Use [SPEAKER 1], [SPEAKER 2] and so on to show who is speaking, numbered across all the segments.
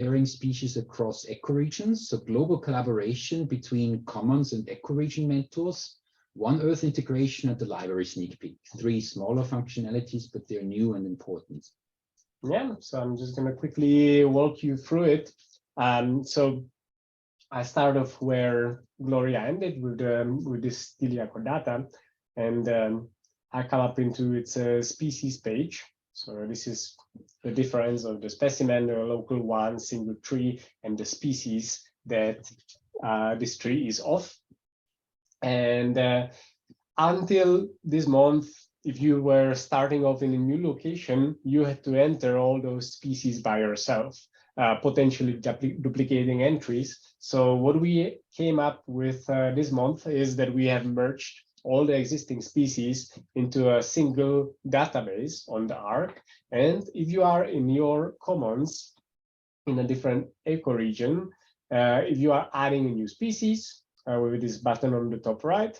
[SPEAKER 1] sharing species across ecoregions, so global collaboration between commons and ecoregion mentors, One Earth integration, and the library sneak peek. 3 smaller functionalities, but they're new and important.
[SPEAKER 2] Yeah, so I'm just going to quickly walk you through it. So I start off where Gloria ended with this Tiliaco data, and I come up into its species page. So this is the difference of the specimen, the local one, single tree, and the species that this tree is of. And until this month, if you were starting off in a new location, you had to enter all those species by yourself, potentially duplicating entries. So what we came up with this month is that we have merged all the existing species into a single database on the Arc. And if you are in your commons in a different ecoregion, if you are adding a new species with this button on the top right,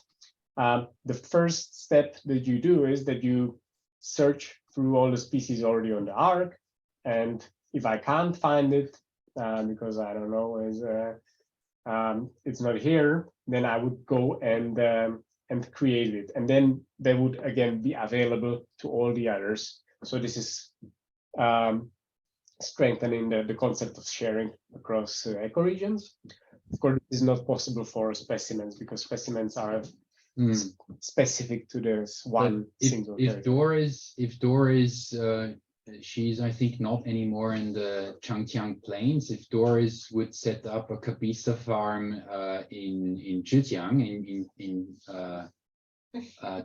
[SPEAKER 2] the first step that you do is that you search through all the species already on the Arc. And if I can't find it, because I don't know, it's not here, then I would go and create it. And then they would again be available to all the others. So this is strengthening the concept of sharing across ecoregions. Of course, it is not possible for specimens because specimens are specific to this one single.
[SPEAKER 1] If Doris, she's I think not anymore in the Changjiang Plains. If Doris would set up a Kabisa farm in Zhejiang, in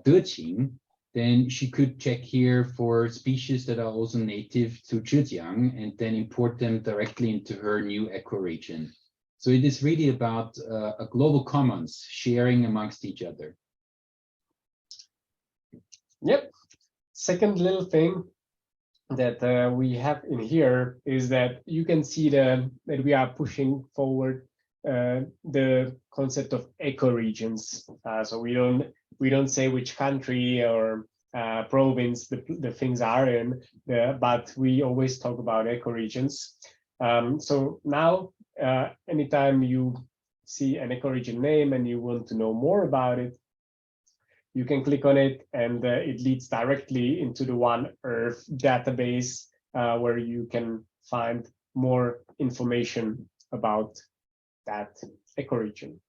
[SPEAKER 1] Deqing, then she could check here for species that are also native to Zhejiang and then import them directly into her new ecoregion. So it is really about a global commons sharing amongst each other.
[SPEAKER 2] Yep. Second little thing that we have in here is that you can see that we are pushing forward the concept of ecoregions. So we don't say which country or province the things are in, but we always talk about ecoregions. So now, anytime you see an ecoregion name and you want to know more about it, you can click on it, and it leads directly into the One Earth database, where you can find more information about that ecoregion.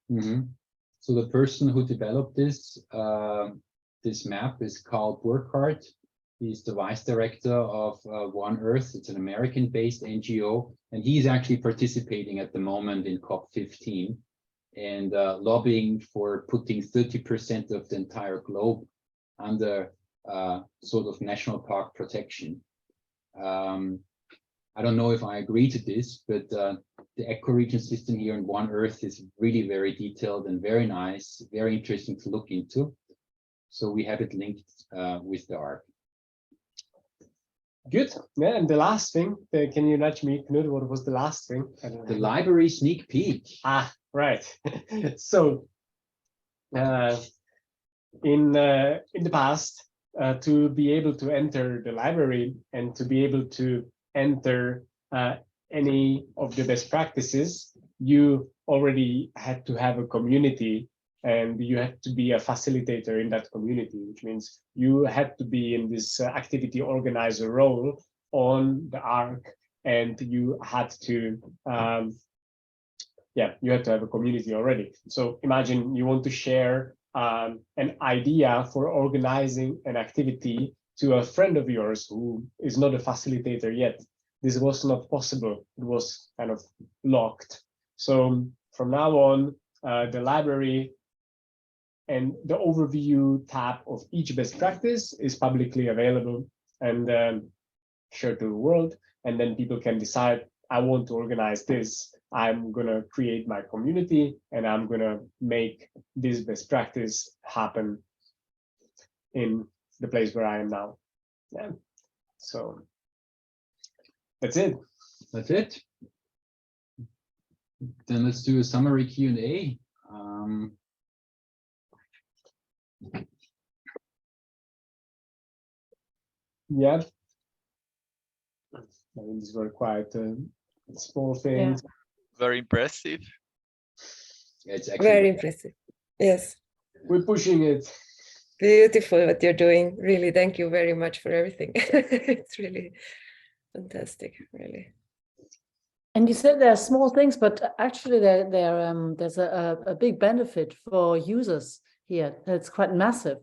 [SPEAKER 1] So the person who developed this map is Carl Burkhardt. He's the vice director of One Earth. It's an American-based NGO, and he's actually participating at the moment in COP15 and lobbying for putting 30% of the entire globe under sort of national park protection. I don't know if I agree to this, but the ecoregion system here in One Earth is really very detailed and very nice, very interesting to look into. So we have it linked with the Arc.
[SPEAKER 2] Good. Yeah, and the last thing, can you nudge me, Knut? What was the last thing?
[SPEAKER 1] The library sneak peek.
[SPEAKER 2] Ah, right. So in the past, to be able to enter the library and to be able to enter any of the best practices, you already had to have a community, and you had to be a facilitator in that community, which means you had to be in this activity organizer role on the Arc, and you had to you had to have a community already. So imagine you want to share an idea for organizing an activity to a friend of yours who is not a facilitator yet. This was not possible. It was kind of locked. So from now on, the library and the overview tab of each best practice is publicly available and shared to the world. And then people can decide, I want to organize this. I'm going to create my community, and I'm going to make this best practice happen in the place where I am now. Yeah. So that's it.
[SPEAKER 1] That's it. Then let's do a summary Q&A.
[SPEAKER 2] Yeah. These were quite small things.
[SPEAKER 3] Very impressive.
[SPEAKER 1] It's actually
[SPEAKER 4] Very impressive. Yes.
[SPEAKER 2] We're pushing it.
[SPEAKER 4] Beautiful what you're doing. Really, thank you very much for everything. It's really fantastic, really.
[SPEAKER 5] And you said there are small things, but actually there's a big benefit for users here. It's quite massive.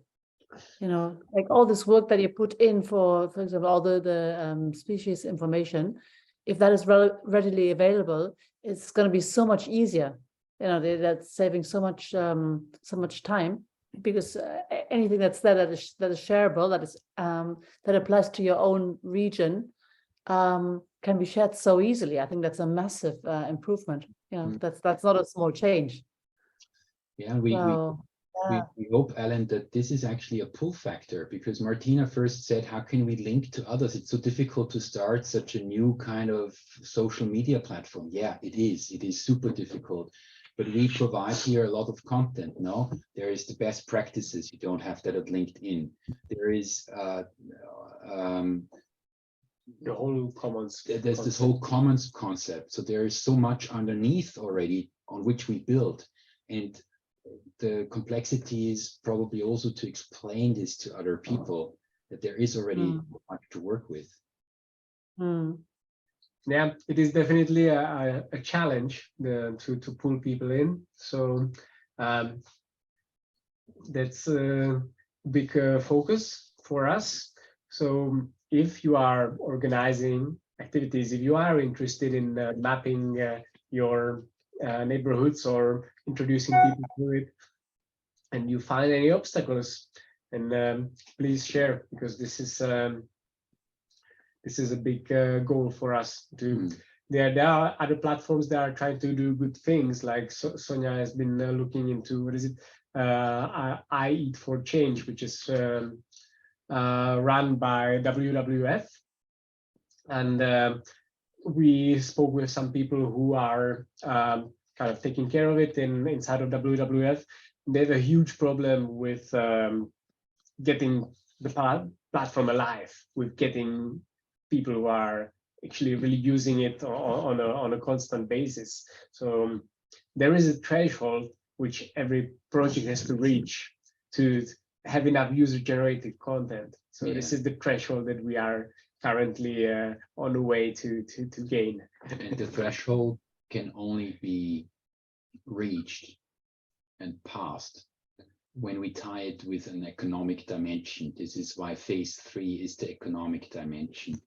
[SPEAKER 5] You know, like all this work that you put in for example, all the species information, if that is readily available, it's going to be so much easier. You know, that's saving so much time, because anything that's there that is shareable, that applies to your own region, can be shared so easily. I think that's a massive improvement. You know, that's not a small change.
[SPEAKER 1] Yeah, we hope, Alan, that this is actually a pull factor, because Martina first said, how can we link to others? It's so difficult to start such a new kind of social media platform. Yeah, it is. It is super difficult. But we provide here a lot of content. No, there is the best practices. You don't have that at LinkedIn. There is
[SPEAKER 2] The whole commons.
[SPEAKER 1] there's this whole commons concept. So there is so much underneath already on which we build. And the complexity is probably also to explain this to other people, that there is already much to work with.
[SPEAKER 2] Yeah, it is definitely a challenge to pull people in. So that's a big focus for us. So if you are organizing activities, if you are interested in mapping your neighborhoods or introducing people to it, and you find any obstacles, and please share, because this is a big goal for us to. There are other platforms that are trying to do good things, like Sonia has been looking into, what is it, I Eat for Change, which is run by WWF, and we spoke with some people who are kind of taking care of it inside of WWF. They have a huge problem with getting the platform alive, with getting people who are actually really using it on a constant basis. So there is a threshold which every project has to reach to have enough user-generated content. So this is the threshold that we are currently on the way to gain.
[SPEAKER 1] And the threshold can only be reached and passed when we tie it with an economic dimension. This is why phase 3 is the economic dimension.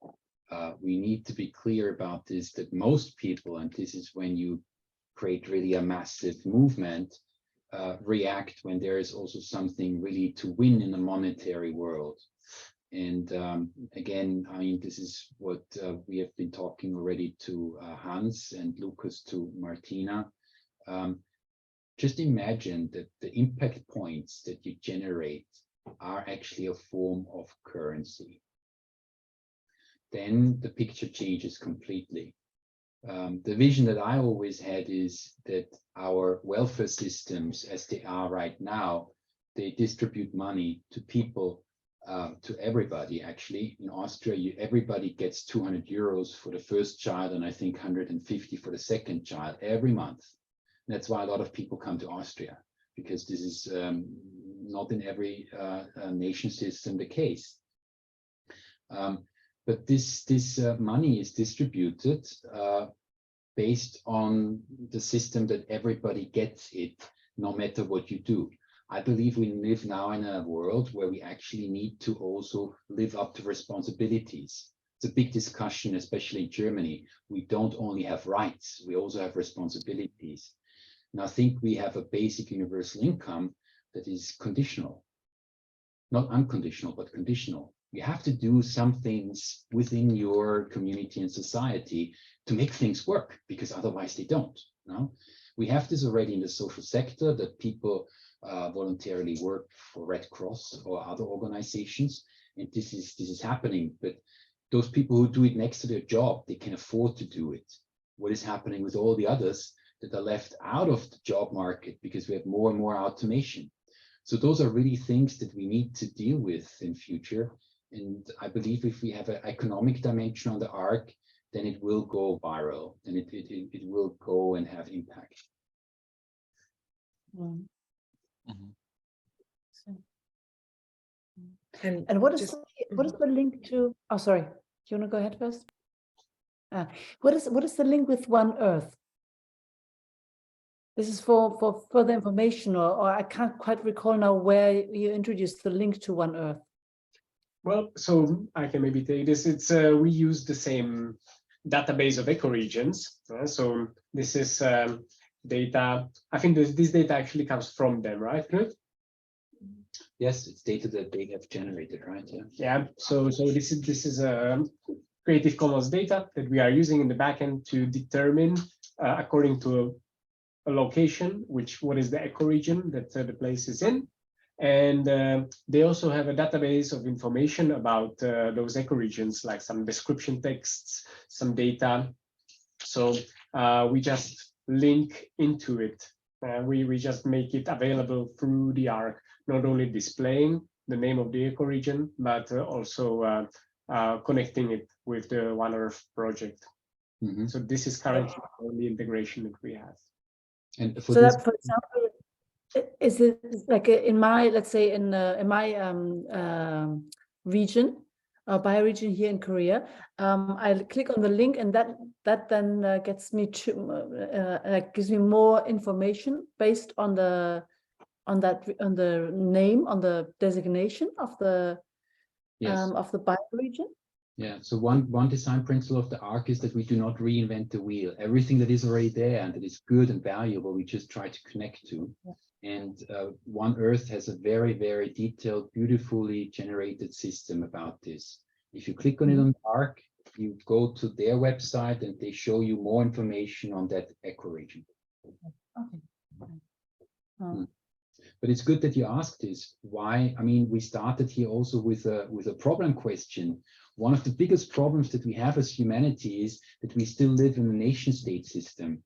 [SPEAKER 1] We need to be clear about this, that most people, and this is when you create really a massive movement, react when there is also something really to win in a monetary world. And again, I mean, this is what we have been talking already to Hans and Lucas, to Martina. Just imagine that the impact points that you generate are actually a form of currency. Then the picture changes completely. The vision that I always had is that our welfare systems, as they are right now, they distribute money to people, to everybody. Actually, in Austria, everybody gets 200 euros for the first child, and I think 150 for the second child every month. That's why a lot of people come to Austria, because this is not in every nation system the case. But this money is distributed based on the system that everybody gets it, no matter what you do. I believe we live now in a world where we actually need to also live up to responsibilities. It's a big discussion, especially in Germany. We don't only have rights, we also have responsibilities. And I think we have a basic universal income that is conditional, not unconditional, but conditional. You have to do some things within your community and society to make things work, because otherwise they don't. No? We have this already in the social sector, that people voluntarily work for Red Cross or other organizations, and this is happening. But those people who do it next to their job, they can afford to do it. What is happening with all the others that are left out of the job market because we have more and more automation? So those are really things that we need to deal with in future. And I believe if we have an economic dimension on the arc, then it will go viral and it will go and have impact.
[SPEAKER 5] Mm.
[SPEAKER 3] Mhm.
[SPEAKER 5] And what is
[SPEAKER 4] just-
[SPEAKER 5] what is the link to? Oh, sorry. Do you want to go ahead first? What is the link with One Earth? This is for further information, or I can't quite recall now where you introduced the link to One Earth.
[SPEAKER 2] Well, so I can maybe take this. It's we use the same database of ecoregions. So this is data. I think this data actually comes from them, right, Knut?
[SPEAKER 1] Yes, it's data that they have generated, right? Yeah.
[SPEAKER 2] Yeah. So this is Creative Commons data that we are using in the backend to determine, according to a location, what is the ecoregion that the place is in. And they also have a database of information about those ecoregions, like some description texts, some data. So we just link into it. We just make it available through the Arc, not only displaying the name of the ecoregion, but also connecting it with the One Earth project.
[SPEAKER 1] Mhm.
[SPEAKER 2] So this is currently the only integration that we have.
[SPEAKER 1] And for
[SPEAKER 5] So
[SPEAKER 1] this,
[SPEAKER 5] that, for example, is it like in my, let's say in my region, bioregion here in Korea, I click on the link and that then gets me to gives me more information based on the name, on the designation of the
[SPEAKER 1] yes.
[SPEAKER 5] bioregion.
[SPEAKER 1] Yeah, so one design principle of the Arc is that we do not reinvent the wheel. Everything that is already there and that is good and valuable, we just try to connect to.
[SPEAKER 5] Yeah.
[SPEAKER 1] And One Earth has a very, very detailed, beautifully generated system about this. If you click on it on the Arc, you go to their website and they show you more information on that ecoregion.
[SPEAKER 5] Okay.
[SPEAKER 1] But it's good that you asked this. Why? I mean, we started here also with a problem question. One of the biggest problems that we have as humanity is that we still live in a nation state system.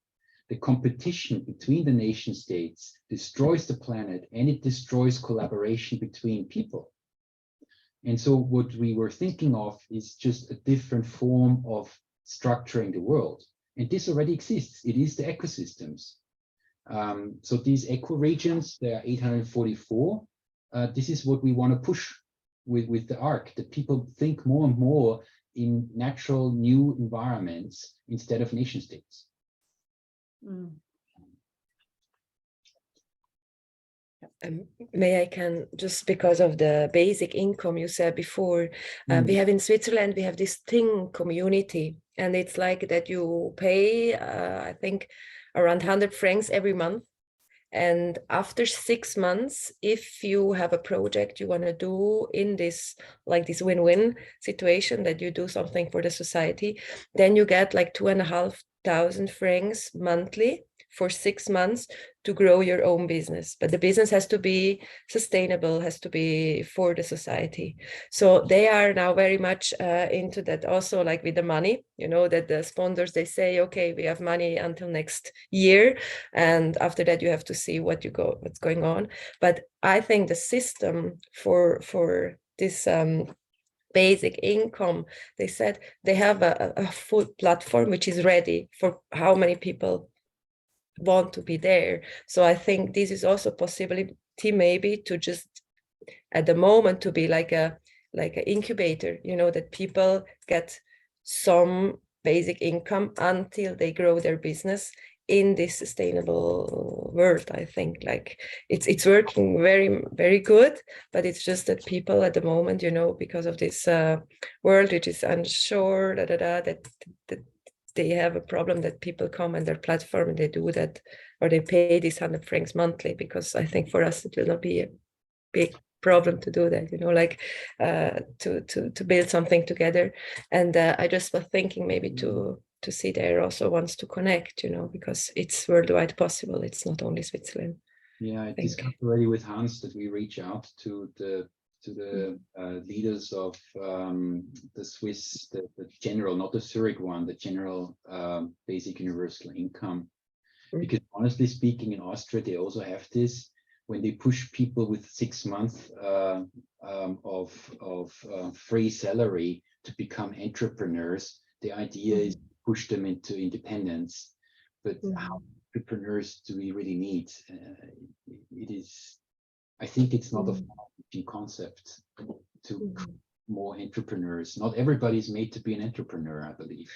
[SPEAKER 1] The competition between the nation states destroys the planet and it destroys collaboration between people. And so what we were thinking of is just a different form of structuring the world. And this already exists. It is the ecosystems. So these ecoregions, there are 844. This is what we want to push with the Arc, that people think more and more in natural new environments instead of nation states.
[SPEAKER 4] May I can, just because of the basic income you said before, we have in Switzerland, we have this thing community, and it's like that you pay, I think, around 100 francs every month. And after 6 months, if you have a project you want to do in this, like this win-win situation, that you do something for the society, then you get like 2,500 francs monthly for 6 months to grow your own business. But the business has to be sustainable, has to be for the society. So they are now very much into that also, like with the money, you know, that the sponsors, they say, okay, we have money until next year. And after that, you have to see what's going on. But I think the system for this basic income, they said they have a full platform which is ready for how many people want to be there. So I think this is also a possibility maybe to just at the moment to be like an incubator, you know, that people get some basic income until they grow their business in this sustainable world. I think like it's working very, very good, but it's just that people at the moment, you know, because of this world which is unsure, that they have a problem that people come on their platform and they do that, or they pay these 100 francs monthly, because I think for us it will not be a big problem to do that, you know, like to build something together. And I just was thinking maybe to see there also wants to connect, you know, because it's worldwide possible. It's not only Switzerland.
[SPEAKER 1] Yeah, I discussed already with Hans that we reach out to the leaders of the Swiss, the general, not the Zurich one, the general basic universal income. Because honestly speaking, in Austria, they also have this. When they push people with 6 months of free salary to become entrepreneurs, the idea is to push them into independence. But how
[SPEAKER 4] Mhm.
[SPEAKER 1] entrepreneurs do we really need? It is, I think it's not a far-reaching concept to
[SPEAKER 4] Mhm.
[SPEAKER 1] more entrepreneurs. Not everybody is made to be an entrepreneur, I believe.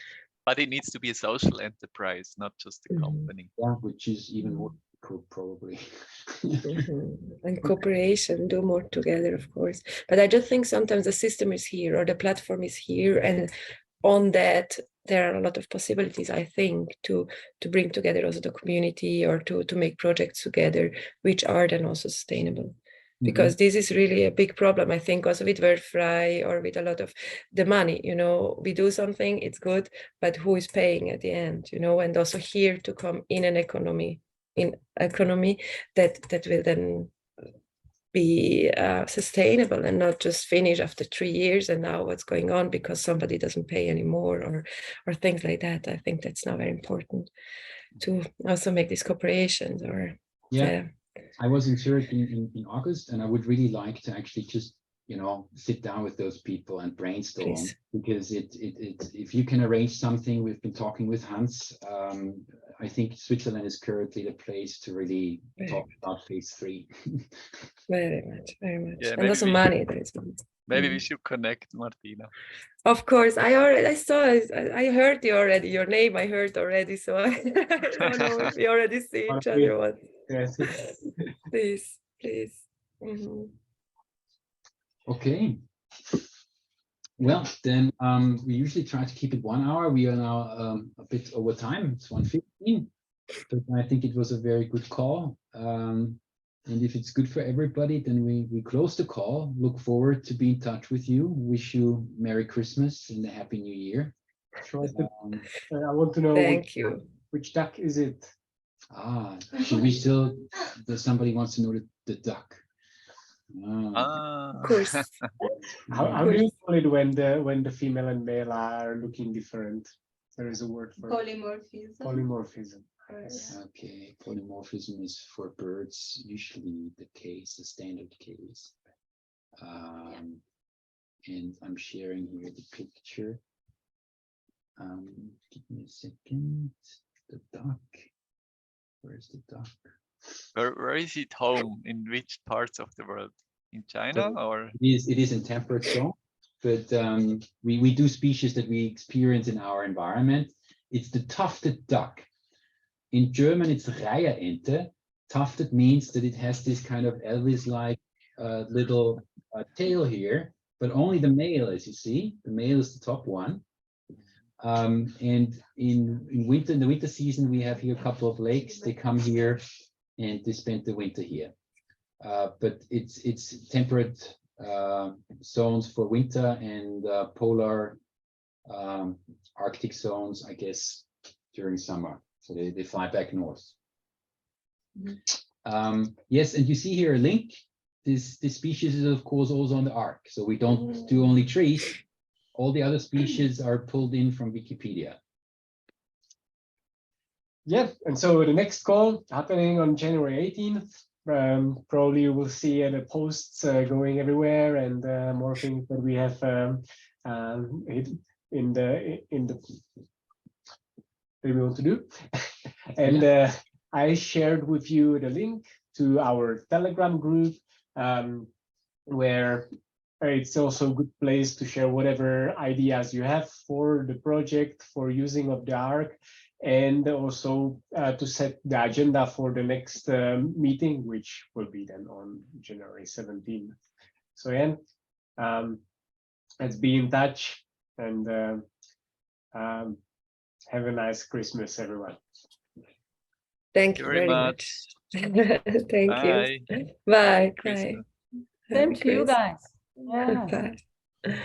[SPEAKER 3] But it needs to be a social enterprise, not just a
[SPEAKER 4] Mhm.
[SPEAKER 3] company.
[SPEAKER 1] Yeah, which is even more difficult, probably.
[SPEAKER 4] Mhm. And cooperation, do more together, of course. But I just think sometimes the system is here or the platform is here, and on that there are a lot of possibilities, I think, to bring together also the community or to make projects together, which are then also sustainable. Because this is really a big problem, I think, also with WordFry or with a lot of the money, we do something, it's good, but who is paying at the end, and also here to come in an economy that will then be sustainable and not just finish after 3 years and now what's going on because somebody doesn't pay anymore or things like that. I think that's now very important to also make these cooperations or
[SPEAKER 1] I was in Zurich in August, and I would really like to actually just sit down with those people and brainstorm.
[SPEAKER 4] Please.
[SPEAKER 1] Because if you can arrange something, we've been talking with Hans. I think Switzerland is currently the place to really talk about phase 3.
[SPEAKER 4] Very much.
[SPEAKER 3] Yeah,
[SPEAKER 4] and also money. There is money.
[SPEAKER 3] Maybe we should connect, Martina.
[SPEAKER 4] Of course, I saw, I heard you already. Your name I heard already, so I don't know if we already see each other once.
[SPEAKER 2] Yes.
[SPEAKER 4] Please. Mhm.
[SPEAKER 1] Okay. Well, then we usually try to keep it 1 hour. We are now a bit over time. It's 1:15, but I think it was a very good call. And if it's good for everybody, then we close the call. Look forward to be in touch with you. Wish you Merry Christmas and a Happy New Year.
[SPEAKER 2] I want to know which duck is it?
[SPEAKER 1] Should we still? Does somebody wants to know the duck?
[SPEAKER 4] Of course.
[SPEAKER 2] How do you call it when the female and male are looking different? There is a word for
[SPEAKER 6] polymorphism.
[SPEAKER 2] Polymorphism.
[SPEAKER 1] Okay, polymorphism is for birds usually the case, the standard case. And I'm sharing here the picture. Give me a second. The duck. Where's the duck?
[SPEAKER 3] Where is it home? In which parts of the world? In China or?
[SPEAKER 1] It is in temperate zone, but we do species that we experience in our environment. It's the tufted duck. In German, it's Reiherente. Tufted means that it has this kind of Elvis-like little tail here, but only the male, as you see. The male is the top one. And in the winter season, we have here a couple of lakes. They come here and they spend the winter here. But it's temperate zones for winter and polar Arctic zones, I guess, during summer. So they fly back north. Yes, and you see here a link. This species is of course also on the ARC. So we don't do only trees. All the other species are pulled in from Wikipedia.
[SPEAKER 2] Yeah, and so the next call happening on January 18th. Probably you will see the posts going everywhere and more things that we have in the that we want to do. And I shared with you the link to our Telegram group, where it's also a good place to share whatever ideas you have for the project, for using of the ARC, and also to set the agenda for the next meeting, which will be then on January 17th. So yeah, let's be in touch and have a nice Christmas, everyone.
[SPEAKER 4] Thank you very much. Thank you. Bye.
[SPEAKER 3] Christmas.
[SPEAKER 5] Same to you guys. Yeah.
[SPEAKER 4] Bye.